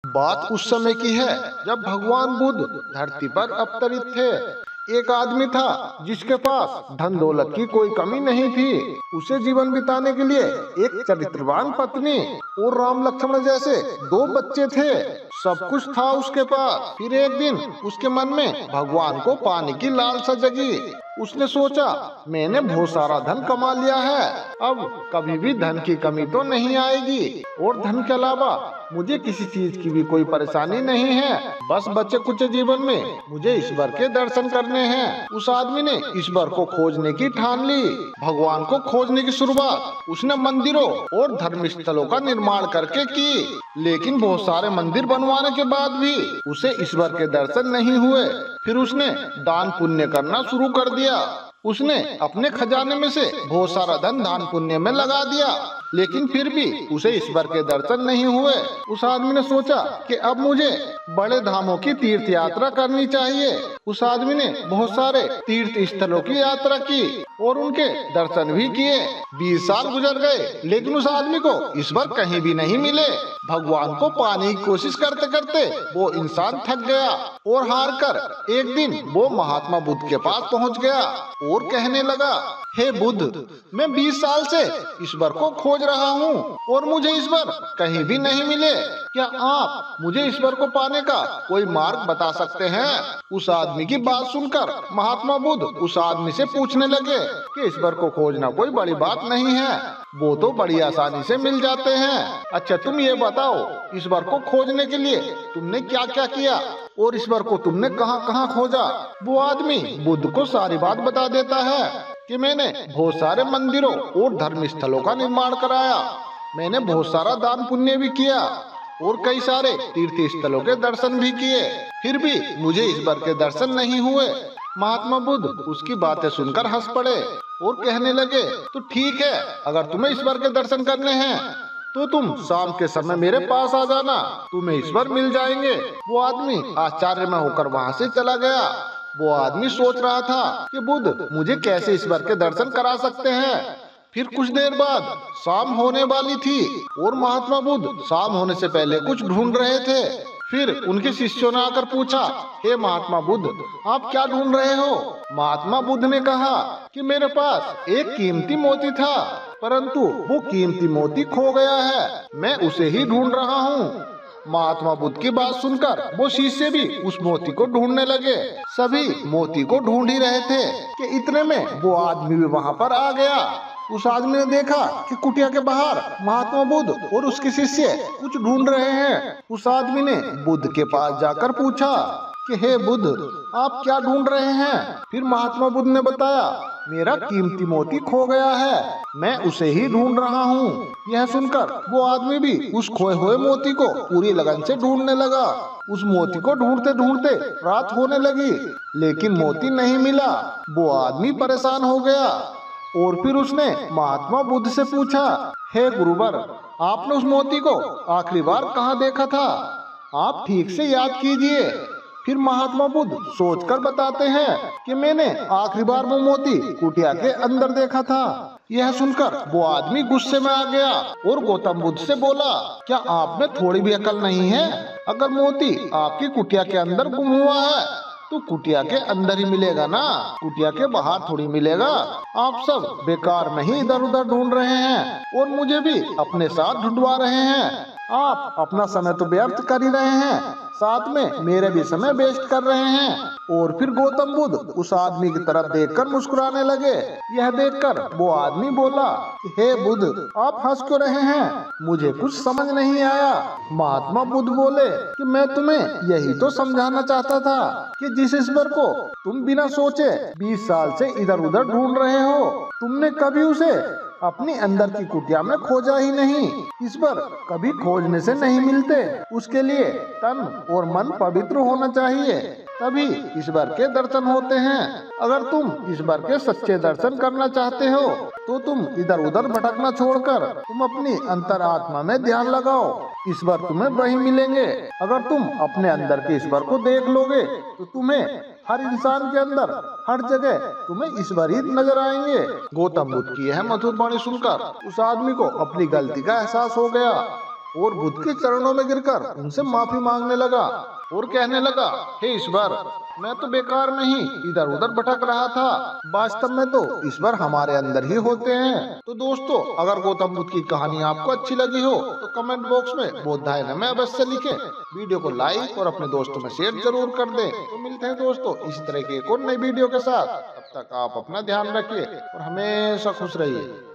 बात उस समय की है जब भगवान बुद्ध धरती पर अवतरित थे। एक आदमी था जिसके पास धन दौलत की कोई कमी नहीं थी। उसे जीवन बिताने के लिए एक चरित्रवान पत्नी और राम लक्ष्मण जैसे दो बच्चे थे। सब कुछ था उसके पास। फिर एक दिन उसके मन में भगवान को पाने की लालसा जगी। उसने सोचा, मैंने बहुत सारा धन कमा लिया है, अब कभी भी धन की कमी तो नहीं आएगी और धन के अलावा मुझे किसी चीज की भी कोई परेशानी नहीं है। बस बचे कुछ जीवन में मुझे ईश्वर के दर्शन करने हैं। उस आदमी ने ईश्वर को खोजने की ठान ली। भगवान को खोजने की शुरुआत उसने मंदिरों और धर्म स्थलों का निर्माण करके की, लेकिन बहुत सारे मंदिर बनवाने के बाद भी उसे ईश्वर के दर्शन नहीं हुए। फिर उसने दान पुण्य करना शुरू कर दिया। उसने अपने खजाने में से बहुत सारा धन दान पुण्य में लगा दिया, लेकिन फिर भी उसे ईश्वर के दर्शन नहीं हुए। उस आदमी ने सोचा कि अब मुझे बड़े धामों की तीर्थ यात्रा करनी चाहिए। उस आदमी ने बहुत सारे तीर्थ स्थलों की यात्रा की और उनके दर्शन भी किए। 20 साल गुजर गए, लेकिन उस आदमी को ईश्वर कहीं भी नहीं मिले। भगवान को पाने की कोशिश करते करते वो इंसान थक गया और हार कर एक दिन वो महात्मा बुद्ध के पास पहुंच गया और कहने लगा, हे बुद्ध, मैं 20 साल से ईश्वर को खोज रहा हूँ और मुझे ईश्वर कहीं भी नहीं मिले। क्या आप मुझे ईश्वर को पाने का कोई मार्ग बता सकते हैं? उस आदमी की बात सुनकर महात्मा बुद्ध उस आदमी से पूछने लगे कि ईश्वर को खोजना कोई बड़ी बात नहीं है, वो तो बड़ी आसानी से मिल जाते हैं। अच्छा, तुम ये बताओ, ईश्वर को खोजने के लिए तुमने क्या क्या किया और ईश्वर को तुमने कहाँ कहाँ खोजा? वो आदमी बुद्ध को सारी बात बता देता है कि मैंने बहुत सारे मंदिरों और धर्म स्थलों का निर्माण कराया, मैंने बहुत सारा दान पुण्य भी किया और कई सारे तीर्थ स्थलों के दर्शन भी किए, फिर भी मुझे ईश्वर के दर्शन नहीं हुए। महात्मा बुद्ध उसकी बातें सुनकर हंस पड़े और कहने लगे, तो ठीक है, अगर तुम्हें ईश्वर के दर्शन करने हैं तो तुम शाम के समय मेरे पास आ जाना, तुम्हें ईश्वर मिल जाएंगे। वो आदमी आश्चर्य में होकर वहाँ से चला गया। वो आदमी सोच रहा था कि बुद्ध मुझे कैसे ईश्वर के दर्शन करा सकते हैं। फिर कुछ देर बाद शाम होने वाली थी और महात्मा बुद्ध शाम होने से पहले कुछ ढूंढ रहे थे। फिर उनके शिष्यों ने आकर पूछा, हे महात्मा बुद्ध, आप क्या ढूंढ रहे हो? महात्मा बुद्ध ने कहा कि मेरे पास एक कीमती मोती था, परंतु वो कीमती मोती खो गया है, मैं उसे ही ढूंढ रहा हूँ। महात्मा बुद्ध की बात सुनकर वो शिष्य भी उस मोती को ढूंढने लगे। सभी मोती को ढूंढ ही रहे थे कि इतने में वो आदमी भी वहाँ पर आ गया। उस आदमी ने देखा कि कुटिया के बाहर महात्मा बुद्ध और उसके शिष्य कुछ ढूंढ रहे हैं। उस आदमी ने बुद्ध के पास जाकर पूछा कि हे बुद्ध, आप क्या ढूंढ रहे हैं? फिर महात्मा बुद्ध ने बताया, मेरा कीमती मोती खो गया है, मैं उसे ही ढूंढ रहा हूँ। यह सुनकर वो आदमी भी उस खोए हुए मोती को पूरी लगन से ढूंढने लगा। उस मोती को ढूंढते ढूंढते रात होने लगी, लेकिन मोती नहीं मिला। वो आदमी परेशान हो गया और फिर उसने महात्मा बुद्ध से पूछा, हे गुरुवर, आपने उस मोती को आखिरी बार कहाँ देखा था? आप ठीक से याद कीजिए। फिर महात्मा बुद्ध सोचकर बताते हैं कि मैंने आखिरी बार वो मोती कुटिया के अंदर देखा था। यह सुनकर वो आदमी गुस्से में आ गया और गौतम बुद्ध से बोला, क्या आप में थोड़ी भी अकल नहीं है? अगर मोती आपकी कुटिया के अंदर गुम हुआ है तो कुटिया के अंदर ही मिलेगा ना, कुटिया के बाहर थोड़ी मिलेगा। आप सब बेकार में ही इधर उधर ढूंढ रहे हैं और मुझे भी अपने साथ ढूंढवा रहे हैं। आप अपना समय तो व्यर्थ कर ही रहे हैं, साथ में मेरे भी समय वेस्ट कर रहे हैं। और फिर गौतम बुद्ध उस आदमी की तरफ देखकर मुस्कुराने लगे। यह देखकर वो आदमी बोला कि हे बुद्ध, आप हंस क्यों रहे हैं? मुझे कुछ समझ नहीं आया। महात्मा बुद्ध बोले कि मैं तुम्हें यही तो समझाना चाहता था कि जिस ईश्वर को तुम बिना सोचे 20 साल से इधर उधर ढूंढ रहे हो, तुमने कभी उसे अपनी अंदर की कुटिया में खोजा ही नहीं। ईश्वर कभी खोजने से नहीं मिलते, उसके लिए तन और मन पवित्र होना चाहिए, तभी ईश्वर के दर्शन होते हैं। अगर तुम ईश्वर के सच्चे दर्शन करना चाहते हो तो तुम इधर उधर भटकना छोड़कर तुम अपनी अंतरात्मा में ध्यान लगाओ, ईश्वर तुम्हें वही मिलेंगे। अगर तुम अपने अंदर के ईश्वर को देख लोगे तो तुम्हें हर इंसान के अंदर हर जगह तुम्हें ईश्वर ही नजर आएंगे। गौतम बुद्ध की यह मधुर वाणी सुनकर उस आदमी को अपनी गलती का एहसास हो गया और बुद्ध के चरणों में गिरकर उनसे माफी मांगने लगा और कहने लगा, हे ईश्वर, मैं तो बेकार नहीं इधर उधर भटक रहा था, वास्तव में तो ईश्वर हमारे अंदर ही होते हैं। तो दोस्तों, अगर गौतम बुद्ध की कहानी आपको अच्छी लगी हो तो कमेंट बॉक्स में बोधाय नमः अवश्य लिखें। वीडियो को लाइक और अपने दोस्तों में शेयर जरूर कर दें। तो मिलते हैं दोस्तों इसी तरह की एक और नई वीडियो के साथ। तब तक आप अपना ध्यान रखिए और हमेशा खुश रहिए।